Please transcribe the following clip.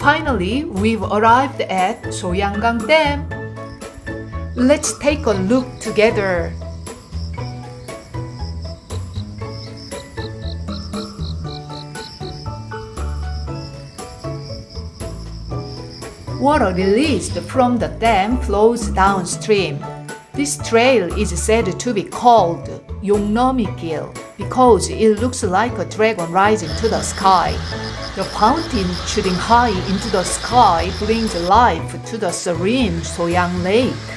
Finally, we've arrived at Soyanggang Dam. Let's take a look together. Water released from the dam flows downstream. This trail is said to be called 용너미길 because it looks like a dragon rising to the sky. The fountain shooting high into the sky brings life to the serene Soyang Lake.